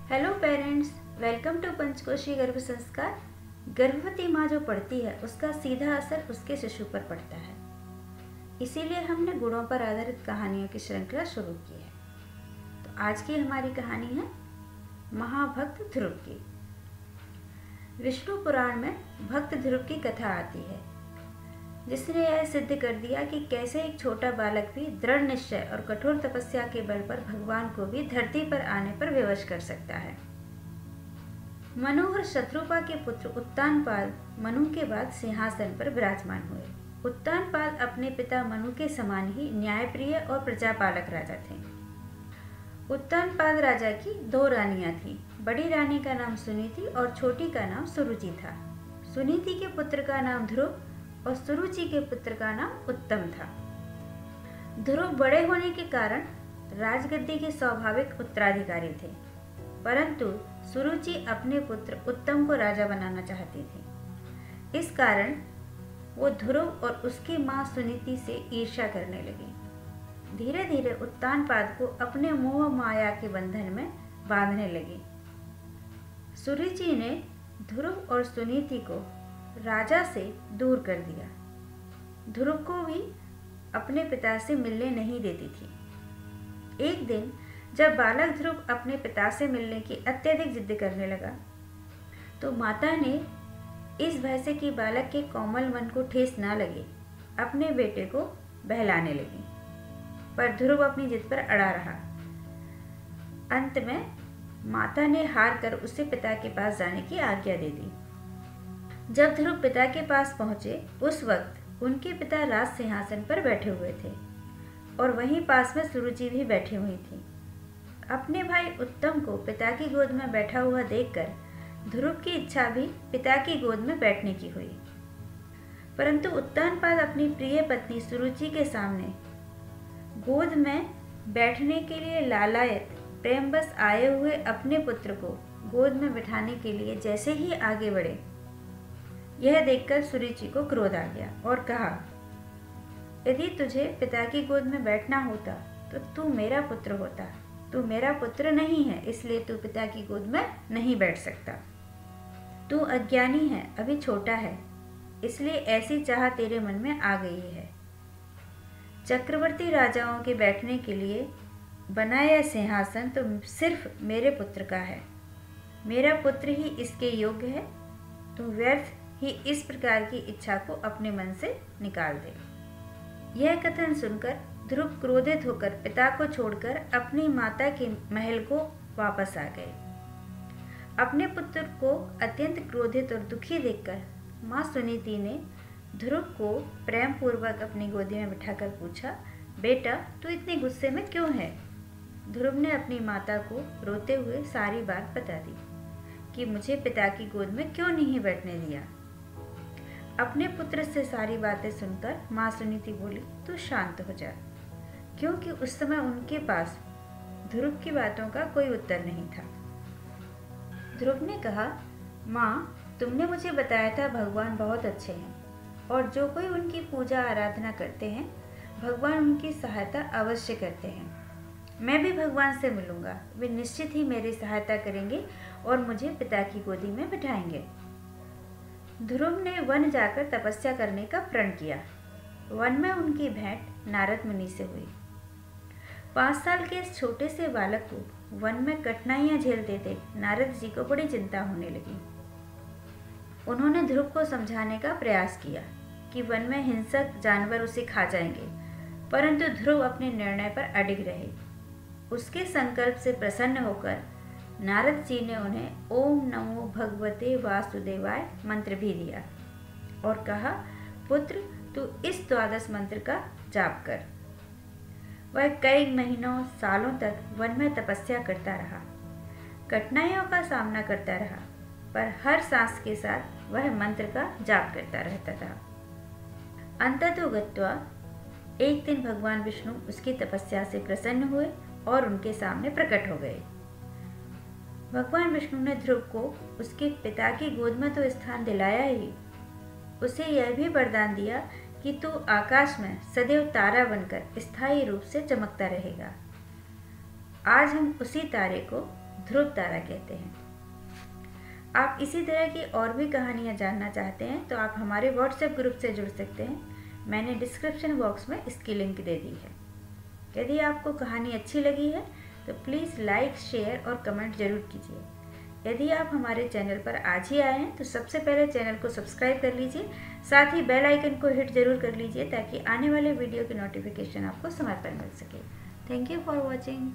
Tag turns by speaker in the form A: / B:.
A: Hello parents, welcome to पंचकोशी गर्भ संस्कार। गर्भवती माँ जो पढ़ती है उसका सीधा असर उसके शिशु पर पड़ता है। इसीलिए हमने गुणों पर आधारित कहानियों की श्रृंखला शुरू की है। तो आज की हमारी कहानी है महाभक्त ध्रुव की। विष्णु पुराण में भक्त ध्रुव की कथा आती है, जिसने यह सिद्ध कर दिया कि कैसे एक छोटा बालक भी दृढ़ निश्चय और कठोर तपस्या के बल पर भगवान को भी धरती पर आने पर विवश कर सकता है। मनु और शत्रुपा के पुत्र उत्तानपाद मनु के बाद सिंहासन पर विराजमान हुए। उत्तानपाद अपने पिता मनु के समान ही न्यायप्रिय और प्रजापालक राजा थे। उत्तानपाद राजा की 2 रानियां थीं। बड़ी रानी का नाम सुनीति और छोटी का नाम सुरुचि था। सुनीति के पुत्र का नाम ध्रुव और सुरुचि के पुत्र का नाम उत्तम था। ध्रुव बड़े होने के कारण राजगद्दी के स्वाभाविक उत्तराधिकारी थे, परंतु सुरुचि अपने पुत्र उत्तम को राजा बनाना चाहती थी। इस कारण वो ध्रुव और उसकी मां सुनीति से ईर्ष्या करने लगी। धीरे धीरे उत्तानपाद को अपने मोह माया के बंधन में बांधने लगी। सुरुचि ने ध्रुव और सुनीति को राजा से दूर कर दिया। ध्रुव को भी अपने पिता से मिलने नहीं देती थी। एक दिन जब बालक ध्रुव अपने पिता से मिलने की अत्यधिक जिद करने लगा, तो माता ने इस भय से कि बालक के कोमल मन को ठेस ना लगे, अपने बेटे को बहलाने लगी। पर ध्रुव अपनी जिद पर अड़ा रहा। अंत में माता ने हार कर उसे पिता के पास जाने की आज्ञा दे दी। जब ध्रुव पिता के पास पहुंचे, उस वक्त उनके पिता राज सिंहासन पर बैठे हुए थे और वहीं पास में सुरुचि भी बैठी हुई थी। अपने भाई उत्तम को पिता की गोद में बैठा हुआ देखकर ध्रुव की इच्छा भी पिता की गोद में बैठने की हुई। परंतु उत्तानपाद अपनी प्रिय पत्नी सुरुचि के सामने गोद में बैठने के लिए लालायत प्रेमवश आए हुए अपने पुत्र को गोद में बिठाने के लिए जैसे ही आगे बढ़े, यह देखकर सुरुचि को क्रोध आ गया और कहा, यदि तुझे पिता की गोद में बैठना होता तो तू मेरा पुत्र होता। तू मेरा पुत्र नहीं है, इसलिए तू पिता की गोद में नहीं बैठ सकता। तू अज्ञानी है, अभी छोटा है, इसलिए ऐसी चाह तेरे मन में आ गई है। चक्रवर्ती राजाओं के बैठने के लिए बनाया सिंहासन तो सिर्फ मेरे पुत्र का है। मेरा पुत्र ही इसके योग्य है। तू व्यर्थ ही इस प्रकार की इच्छा को अपने मन से निकाल दे। यह कथन सुनकर ध्रुव क्रोधित होकर पिता को छोड़कर अपनी माता के महल को वापस आ गए। अपने पुत्र को अत्यंत क्रोधित और दुखी देखकर माँ सुनीति ने ध्रुव को प्रेम पूर्वक अपनी गोदी में बिठाकर पूछा, बेटा तू इतने गुस्से में क्यों है? ध्रुव ने अपनी माता को रोते हुए सारी बात बता दी कि मुझे पिता की गोद में क्यों नहीं बैठने दिया। अपने पुत्र से सारी बातें सुनकर माँ सुनीति बोली, तू शांत हो जा, क्योंकि उस समय उनके पास ध्रुव की बातों का कोई उत्तर नहीं था। ध्रुव ने कहा, माँ तुमने मुझे बताया था भगवान बहुत अच्छे हैं और जो कोई उनकी पूजा आराधना करते हैं भगवान उनकी सहायता अवश्य करते हैं। मैं भी भगवान से मिलूंगा, वे निश्चित ही मेरी सहायता करेंगे और मुझे पिता की गोदी में बिठाएंगे। ध्रुव ने वन जाकर तपस्या करने का प्रण किया। वन में उनकी भेंट नारद मुनि से हुई। 5 साल के इस छोटे से बालक को वन में कठिनाइयां झेलते देख नारद जी को बड़ी चिंता होने लगी। उन्होंने ध्रुव को समझाने का प्रयास किया कि वन में हिंसक जानवर उसे खा जाएंगे, परंतु ध्रुव अपने निर्णय पर अडिग रहे। उसके संकल्प से प्रसन्न होकर नारद जी ने उन्हें ओम नमो भगवते वासुदेवाय मंत्र भी दिया और कहा, पुत्र तू इस 12 मंत्र का जाप कर। वह कई महीनों सालों तक वन में तपस्या करता रहा, कठिनाइयों का सामना करता रहा, पर हर सांस के साथ वह मंत्र का जाप करता रहता था। अंततो गत्वा एक दिन भगवान विष्णु उसकी तपस्या से प्रसन्न हुए और उनके सामने प्रकट हो गए। भगवान विष्णु ने ध्रुव को उसके पिता की गोद में तो स्थान दिलाया ही, उसे यह भी वरदान दिया कि तू आकाश में सदैव तारा बनकर स्थायी रूप से चमकता रहेगा। आज हम उसी तारे को ध्रुव तारा कहते हैं। आप इसी तरह की और भी कहानियाँ जानना चाहते हैं तो आप हमारे व्हाट्सएप ग्रुप से जुड़ सकते हैं। मैंने डिस्क्रिप्शन बॉक्स में इसकी लिंक दे दी है। यदि आपको कहानी अच्छी लगी है तो प्लीज़ लाइक, शेयर और कमेंट जरूर कीजिए। यदि आप हमारे चैनल पर आज ही आए हैं तो सबसे पहले चैनल को सब्सक्राइब कर लीजिए, साथ ही बेल आइकन को हिट जरूर कर लीजिए ताकि आने वाले वीडियो की नोटिफिकेशन आपको समय पर मिल सके। Thank you for watching.